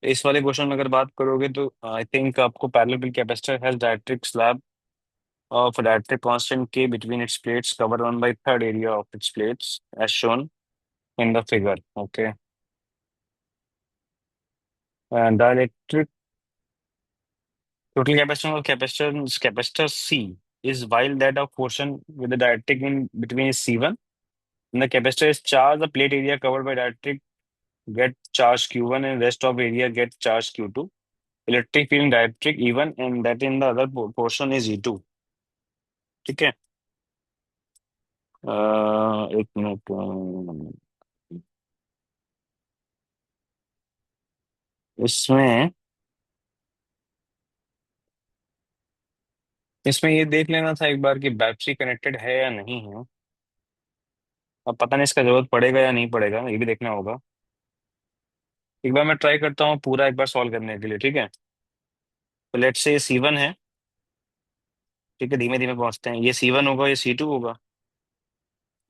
इस वाले क्वेश्चन में अगर बात करोगे तो आई थिंक आपको parallel capacitor has डायरेक्ट्रिक slab of dielectric constant K between its plates cover 1/3 area of its plates as shown in the figure. Okay. And dielectric total capacitance of capacitor C is while that of portion with the dielectric in between is C1. When the capacitor is charged, the plate area covered by dielectric get charge Q1 and rest of area get charge Q2. Electric field in dielectric even and that in the other portion is E2. ठीक है। एक minute. इसमें इसमें ये देख लेना था एक बार कि बैटरी कनेक्टेड है या नहीं है। अब पता नहीं इसका जरूरत पड़ेगा या नहीं पड़ेगा, ये भी देखना होगा। एक बार मैं ट्राई करता हूँ पूरा एक बार सॉल्व करने के लिए, ठीक है। तो लेट्स से ये C1 है। ठीक है, धीमे धीमे पहुंचते हैं। ये C1 होगा, ये C2 होगा।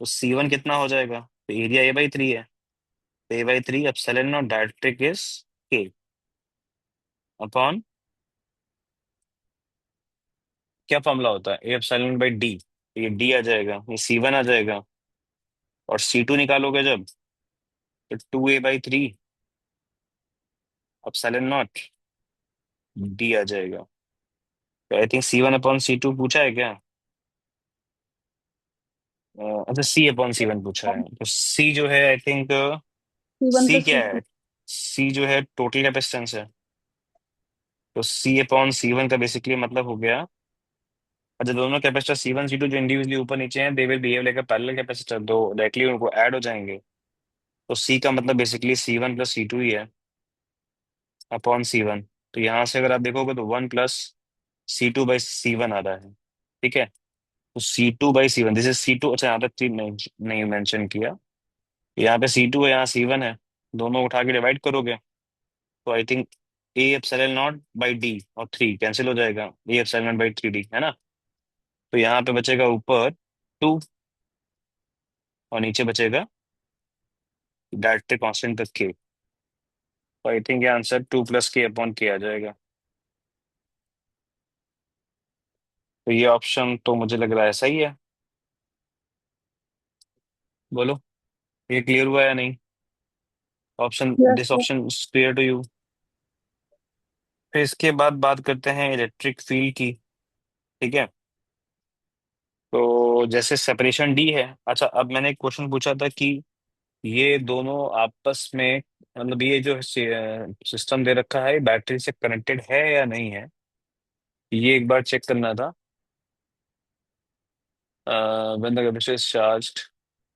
तो C1 कितना हो जाएगा? तो एरिया A/3 है। तो A/3 epsilon not डायरेक्ट्रिक is K upon क्या फॉर्मूला होता है? A epsilon by D। तो ये D आ जाएगा, ये C1 आ जाएगा। और C2 निकालोगे जब, तो 2A/3 एप्सिलॉन नॉट D आ जाएगा। तो आई थिंक C1/C2 पूछा है क्या? अच्छा, C/C1 पूछा है। तो C जो है I think, C1 C plus क्या सी है? टू C जो है टोटल कैपेसिटेंस है। तो C/C1 का बेसिकली मतलब हो गया। अच्छा, दोनों कैपेसिटर C1 C2 जो इंडिविजुअली ऊपर नीचे हैं, they will behave like a parallel capacitor, दो डायरेक्टली उनको ऐड हो जाएंगे। तो C का मतलब बेसिकली C1 + C2 ही है अपॉन C1। तो यहाँ से अगर आप देखोगे तो 1 + C2/C1 आ रहा है। ठीक है। तो C2/C1 दिस इज C2। अच्छा, यहाँ तक चीज नहीं नहीं मेंशन किया। यहाँ पे C2 है, यहाँ C1 है। दोनों उठा के डिवाइड करोगे तो आई थिंक A/0/D और 3 कैंसिल हो जाएगा। A/0/3D है ना। तो यहाँ पे बचेगा ऊपर 2 और नीचे बचेगा डायरेक्ट्रिक कांस्टेंट तक K। तो आई थिंक ये आंसर 2 + K/K आ जाएगा। तो ये ऑप्शन तो मुझे लग रहा है सही है। बोलो, ये क्लियर हुआ या नहीं? Option, yes this sir. Option clear to you? फिर इसके बाद बात करते हैं इलेक्ट्रिक फील्ड की। ठीक है। तो जैसे सेपरेशन डी है। अच्छा, अब मैंने एक क्वेश्चन पूछा था कि ये दोनों आपस में, मतलब ये जो सिस्टम दे रखा है बैटरी से कनेक्टेड है या नहीं है, ये एक बार चेक करना था। when the capacitor is charged,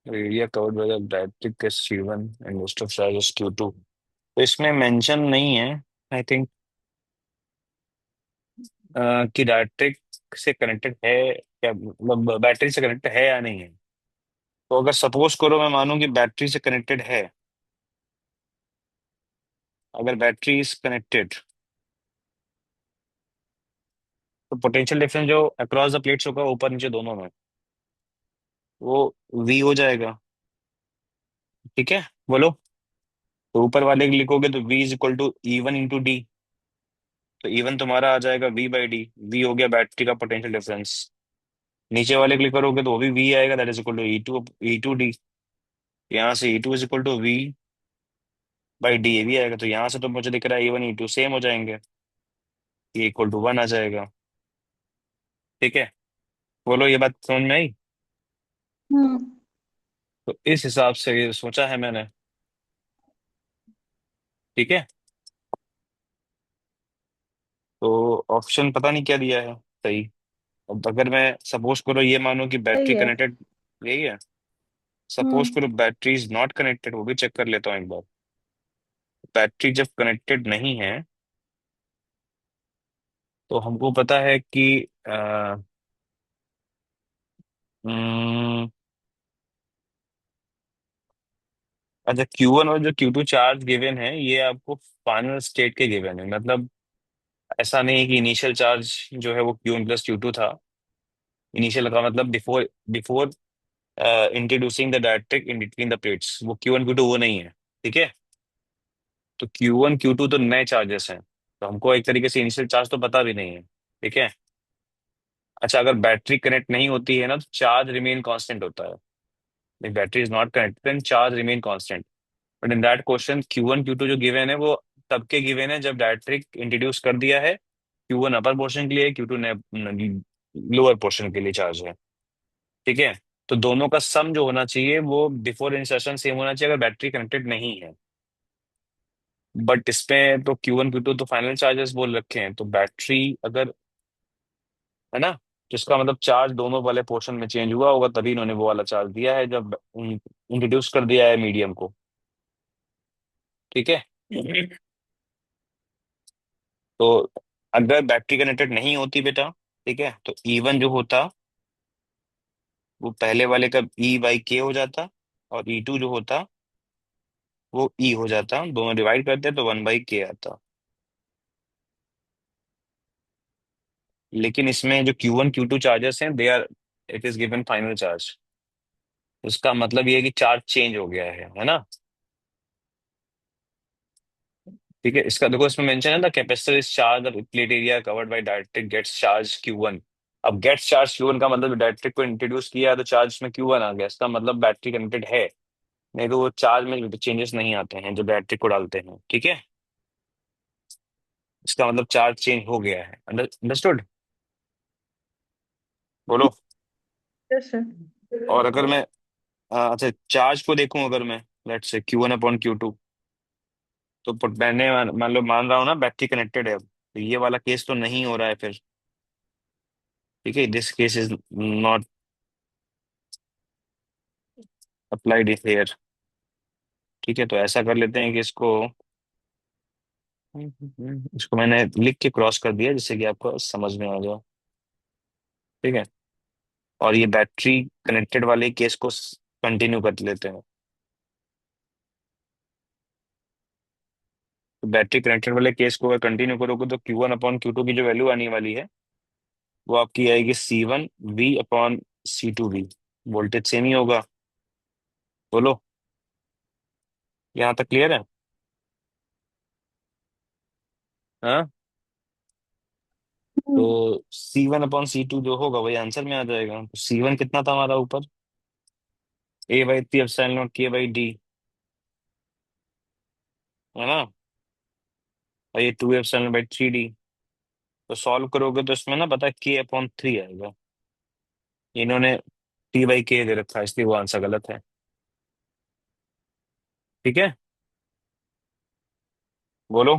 the area covered by the dielectric is C1 and most of charge is Q2। तो इसमें मेंशन नहीं है आई थिंक कि डायरेक्ट्रिक से कनेक्टेड है या मतलब बैटरी से कनेक्टेड है या नहीं है। तो अगर सपोज करो मैं मानूं कि बैटरी से कनेक्टेड है, अगर बैटरी इज कनेक्टेड, तो पोटेंशियल डिफरेंस जो अक्रॉस द प्लेट्स होगा ऊपर नीचे दोनों में, वो V हो जाएगा। ठीक है, बोलो। तो ऊपर वाले के लिखोगे तो V = E1 × D। तो E1 तुम्हारा आ जाएगा V/D। V हो गया बैटरी का पोटेंशियल डिफरेंस। नीचे वाले क्लिक करोगे तो वो भी V आएगा, that is equal to E2D। यहाँ से E2 = V/D ये भी आएगा। तो यहाँ से तो मुझे दिख रहा है E1 E2 सेम हो जाएंगे, ये =1 आ जाएगा। ठीक है, बोलो, ये बात समझ में आई? हम्म। तो इस हिसाब से ये सोचा है मैंने। ठीक है। तो ऑप्शन पता नहीं क्या दिया है सही। अब अगर मैं सपोज करो ये मानो कि सही बैटरी है। कनेक्टेड, यही है। सपोज हम्म। करो बैटरी इज नॉट कनेक्टेड, वो भी चेक कर लेता हूँ एक बार। बैटरी जब कनेक्टेड नहीं है तो हमको पता है कि अ, हम्म, अच्छा, Q1 और जो Q2 चार्ज गिवन है ये आपको फाइनल स्टेट के गिवन है, मतलब ऐसा नहीं है कि इनिशियल चार्ज जो है वो Q1 + Q2 था। इनिशियल का मतलब before before introducing the डायरेक्ट्रिक in between the plates, वो Q1 Q2 वो नहीं है। ठीक है। तो Q1 Q2 तो नए चार्जेस हैं, तो हमको एक तरीके से इनिशियल चार्ज तो पता भी नहीं है। ठीक है। अच्छा, अगर बैटरी कनेक्ट नहीं होती है ना तो चार्ज रिमेन कांस्टेंट होता है। if battery is not connected then charge remain constant, but in that question Q1 Q2 जो गिवन है वो तब के गिवन है जब डायरेक्ट्रिक इंट्रोड्यूस कर दिया है। Q1 अपर पोर्शन के लिए, Q2 ने लोअर पोर्शन के लिए चार्ज है। ठीक है। तो दोनों का सम जो होना चाहिए वो बिफोर इंसर्शन सेम होना चाहिए अगर बैटरी कनेक्टेड नहीं है। बट इसमें तो Q1 Q2 तो फाइनल चार्जेस बोल रखे हैं, तो बैटरी अगर, है ना, तो इसका मतलब चार्ज दोनों वाले पोर्शन में चेंज हुआ होगा, तभी इन्होंने वो वाला चार्ज दिया है जब इंट्रोड्यूस कर दिया है मीडियम को। ठीक है। तो अगर बैटरी कनेक्टेड नहीं होती बेटा, ठीक है, तो E1 जो होता वो पहले वाले का E/K हो जाता, और E2 जो होता वो E हो जाता, दोनों डिवाइड करते तो 1/K आता। लेकिन इसमें जो Q1 Q2 चार्जेस हैं, they are, it is given final charge. उसका मतलब ये है कि चार्ज चेंज हो गया है ना। ठीक है। इसका देखो इसमें मेंशन है ना, capacitor is charge the plate area covered by dielectric gets charge Q1। अब गेट्स चार्ज Q1 का मतलब डाइलेक्ट्रिक को इंट्रोड्यूस किया है तो चार्ज में Q1 आ गया, इसका मतलब बैटरी कनेक्टेड है। नहीं तो वो चार्ज में चेंजेस नहीं आते हैं जब बैटरी को डालते हैं। ठीक है। इसका मतलब चार्ज चेंज हो गया है। अंडरस्टूड? बोलो। Yes sir. और अगर मैं अच्छा चार्ज को देखूं, अगर मैं लेट्स से Q1/Q2, तो मैंने मान लो मान रहा हूँ ना बैटरी कनेक्टेड है, तो ये वाला केस तो नहीं हो रहा है फिर। ठीक है, this case is not applied here. ठीक है, तो ऐसा कर लेते हैं कि इसको मैंने लिख के क्रॉस कर दिया जिससे कि आपको समझ में आ जाए। ठीक है। और ये बैटरी कनेक्टेड वाले केस को कंटिन्यू कर लेते हैं। तो बैटरी कनेक्टेड वाले केस को अगर कंटिन्यू करोगे तो Q1/Q2 की जो वैल्यू आने वाली है वो आपकी आएगी C1V/C2V। वोल्टेज सेम ही होगा। बोलो, यहाँ तक क्लियर है? हाँ। हम्म। तो C1/C2 जो होगा वही आंसर में आ जाएगा। तो C1 कितना था हमारा ऊपर? A/3 ε0 K/D, है ना। और ये 2 ε/3D। तो सॉल्व करोगे तो इसमें ना पता है K/3 आएगा। इन्होंने T/K दे रखा है इसलिए वो आंसर गलत है। ठीक है। बोलो।